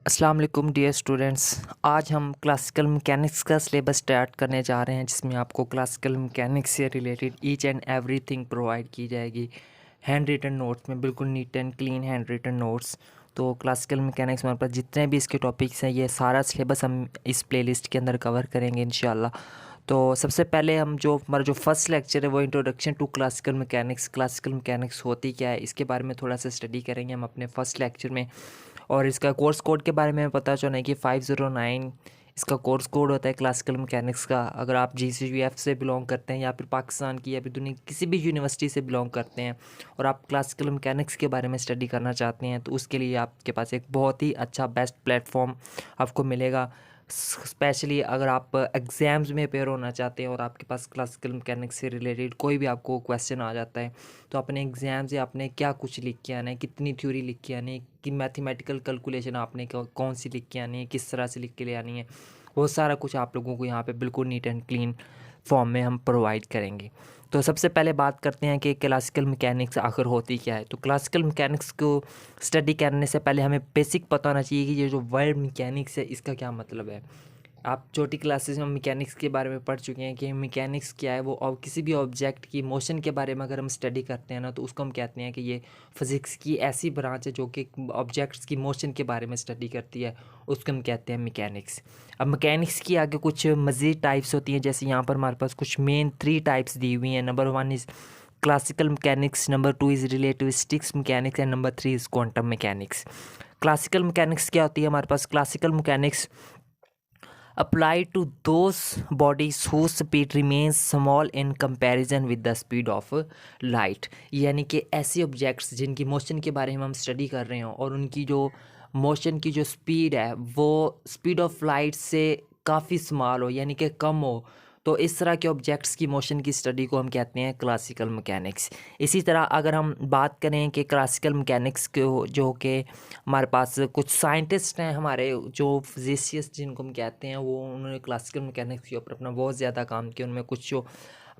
अस्सलाम वालेकुम dear students. आज हम क्लासिकल मैकेनिक्स का सिलेबस स्टार्ट करने जा रहे हैं, जिसमें आपको क्लासिकल मैकेनिक्स से related each and everything provide की जाएगी हैंड रिटन नोट्स में, बिल्कुल neat and clean hand written notes. तो क्लासिकल मैकेनिक्स में हमारे पास जितने भी इसके टॉपिक्स हैं, ये सारा सिलेबस हम इस प्लेलिस्ट के अंदर कवर करेंगे इंशाल्लाह। तो सबसे पहले हमारा जो फर्स्ट लेक्चर है वो introduction to classical mechanics. Classical mechanics होती क्या है, इसके बारे में थोड़ा सा स्टडी करेंगे हम अपने फर्स्ट लेक्चर में। और इसका कोर्स कोड के बारे में पता चला है कि 509 इसका कोर्स कोड होता है क्लासिकल मैकेनिक्स का। अगर आप GCVF से बिलोंग करते हैं या फिर पाकिस्तान की या फिर दुनिया की किसी भी यूनिवर्सिटी से बिलोंग करते हैं और आप क्लासिकल मैकेनिक्स के बारे में स्टडी करना चाहते हैं, तो उसके लिए आपके पास एक बहुत ही अच्छा बेस्ट प्लेटफॉर्म आपको मिलेगा। स्पेशली अगर आप एग्ज़ाम्स में पेयर होना चाहते हैं और आपके पास क्लासिकल मैकेनिक्स से रिलेटेड कोई भी आपको क्वेश्चन आ जाता है, तो अपने एग्ज़ाम से आपने क्या कुछ लिख के आना है, कितनी थ्योरी लिख के आनी है, कि मैथमेटिकल कैलकुलेशन आपने कौन सी लिख के आनी है, किस तरह से लिख के ले आनी है, वो सारा कुछ आप लोगों को यहाँ पे बिल्कुल नीट एंड क्लीन फॉर्म में हम प्रोवाइड करेंगे। तो सबसे पहले बात करते हैं कि क्लासिकल मैकेनिक्स आखिर होती क्या है। तो क्लासिकल मैकेनिक्स को स्टडी करने से पहले हमें बेसिक पता होना चाहिए कि ये जो वर्ड मैकेनिक्स है इसका क्या मतलब है। आप छोटी क्लासेस में मैकेनिक्स के बारे में पढ़ चुके हैं कि मैकेनिक्स क्या है। वो और किसी भी ऑब्जेक्ट की मोशन के बारे में अगर हम स्टडी करते हैं ना, तो उसको हम कहते हैं कि ये फिज़िक्स की ऐसी ब्रांच है जो कि ऑब्जेक्ट्स की मोशन के बारे में स्टडी करती है, उसको हम कहते हैं मैकेनिक्स। अब मैकेनिक्स की आगे कुछ मज़ीद टाइप्स होती हैं, जैसे यहाँ पर हमारे पास कुछ मेन 3 टाइप्स दी हुई हैं। Number 1 is classical mechanics, number 2 is relativistics mechanics and number 3 is quantum mechanics. Classical mechanics क्या होती है हमारे पास? Classical mechanics apply to those bodies whose speed remains small in comparison with the speed of light। यानी कि ऐसे objects जिनकी motion के बारे में हम स्टडी कर रहे हो और उनकी जो मोशन की जो स्पीड है वो स्पीड ऑफ लाइट से काफ़ी स्मॉल हो, यानी कि कम हो, तो इस तरह के ऑब्जेक्ट्स की मोशन की स्टडी को हम कहते हैं क्लासिकल मैकेनिक्स। इसी तरह अगर हम बात करें कि क्लासिकल मैकेनिक्स को जो कि हमारे पास कुछ साइंटिस्ट हैं, हमारे जो फिजिसिस्ट जिनको हम कहते हैं, वो उन्होंने क्लासिकल मैकेनिक्स के ऊपर अपना बहुत ज़्यादा काम किया। उनमें कुछ जो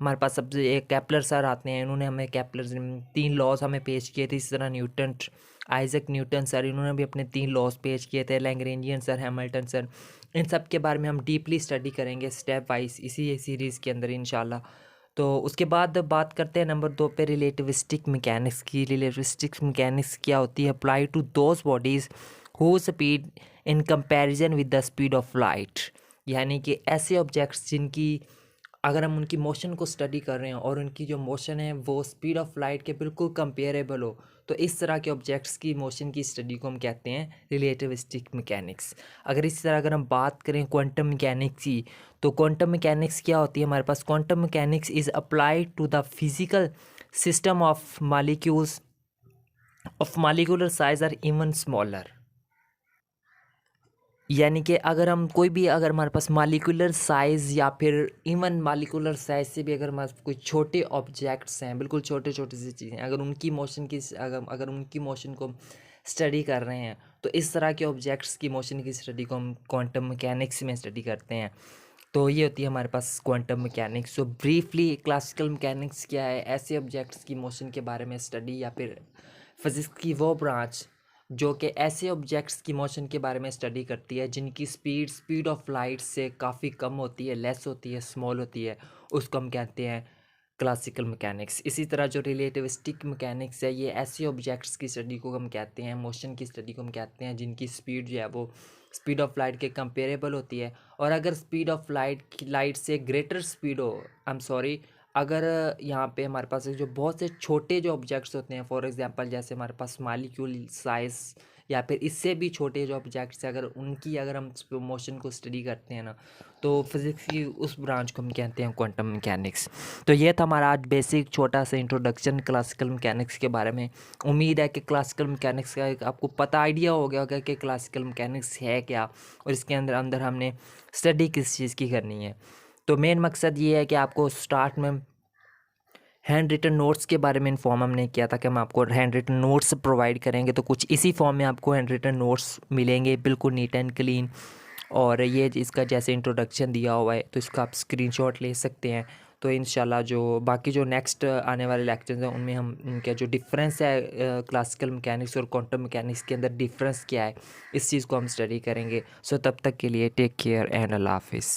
हमारे पास सबसे एक केपलर सर आते हैं, इन्होंने हमें केपलर 3 लॉज हमें पेश किए थे। इसी तरह न्यूटन, आइजक न्यूटन सर, इन्होंने भी अपने 3 लॉज पेश किए थे। लैग्रेंजियन सर, हैमिल्टन सर, इन सब के बारे में हम डीपली स्टडी करेंगे स्टेप वाइज इसी सीरीज़ के अंदर इंशाल्लाह। तो उसके बाद बात करते हैं नंबर 2 पे रिलेटिविस्टिक मैकेनिक्स की। रिलेटिविस्टिक मैकेनिक्स क्या होती है? Apply to those bodies who speed in comparison with the speed of light. यानी कि ऐसे ऑब्जेक्ट्स जिनकी अगर हम उनकी मोशन को स्टडी कर रहे हैं और उनकी जो मोशन है वो स्पीड ऑफ लाइट के बिल्कुल कंपेरेबल हो, तो इस तरह के ऑब्जेक्ट्स की मोशन की स्टडी को हम कहते हैं रिलेटिविस्टिक मैकेनिक्स। अगर इसी तरह अगर हम बात करें क्वांटम मैकेनिक्स की, तो क्वांटम मैकेनिक्स क्या होती है हमारे पास? Quantum mechanics is applied to the physical system of molecules of molecular size or even smaller. यानी कि अगर हम कोई भी अगर हमारे पास मालिकुलर साइज़ या फिर इवन मालिकुलर साइज़ से भी अगर हमारे पास कोई छोटे ऑब्जेक्ट्स हैं, बिल्कुल छोटे छोटे सी चीज़ें, अगर उनकी मोशन की अगर उनकी मोशन को स्टडी कर रहे हैं, तो इस तरह के ऑब्जेक्ट्स की मोशन की स्टडी को हम क्वांटम मैकेनिक्स में स्टडी करते हैं। तो ये होती है हमारे पास क्वांटम मैकेनिक्स। सो ब्रीफली क्लासिकल मैकेनिक्स क्या है? ऐसे ऑब्जेक्ट्स की मोशन के बारे में स्टडी या फिर फिज़िक्स की वो ब्रांच जो कि ऐसे ऑब्जेक्ट्स की मोशन के बारे में स्टडी करती है जिनकी स्पीड ऑफ लाइट से काफ़ी कम होती है, लेस होती है, स्मॉल होती है, उसको हम कहते हैं क्लासिकल मैकेनिक्स। इसी तरह जो रिलेटिविस्टिक मैकेनिक्स है, ये ऐसे ऑब्जेक्ट्स की स्टडी को हम कहते हैं, मोशन की स्टडी को हम कहते हैं जिनकी स्पीड जो है वो स्पीड ऑफ लाइट के कंपेरेबल होती है। और अगर स्पीड ऑफ लाइट से ग्रेटर स्पीड हो, आई एम सॉरी, अगर यहाँ पे हमारे पास जो बहुत से छोटे जो ऑब्जेक्ट्स होते हैं, फॉर एग्जांपल जैसे हमारे पास मालिक्यूल साइज़ या फिर इससे भी छोटे जो ऑब्जेक्ट्स हैं, अगर हम मोशन को स्टडी करते हैं ना, तो फिज़िक्स की उस ब्रांच को हम कहते हैं क्वांटम मैकेनिक्स। तो ये था हमारा आज बेसिक छोटा सा इंट्रोडक्शन क्लासिकल मैकेनिक्स के बारे में। उम्मीद है कि क्लासिकल मैकेनिक्स का एक आपको पता आइडिया हो गया होगा कि क्लासिकल मैकेनिक्स है क्या और इसके अंदर अंदर हमने स्टडी किस चीज़ की करनी है। तो मेन मकसद ये है कि आपको स्टार्ट में हैंड रिटन नोट्स के बारे में इन्फॉर्म हमने किया था कि हम आपको हैंड रिटन नोट्स प्रोवाइड करेंगे, तो कुछ इसी फॉर्म में आपको हैंड रिटन नोट्स मिलेंगे, बिल्कुल नीट एंड क्लीन। और ये इसका जैसे इंट्रोडक्शन दिया हुआ है, तो इसका आप स्क्रीनशॉट ले सकते हैं। तो इंशाल्लाह जो बाकी जो नेक्स्ट आने वाले लेक्चर्स हैं उनमें हम उनका जो डिफरेंस है क्लासिकल मैकेनिक्स और क्वांटम मैकेनिक्स के अंदर डिफरेंस क्या है इस चीज़ को हम स्टडी करेंगे। सो तब तक के लिए टेक केयर एंड अल्लाह हाफिज़।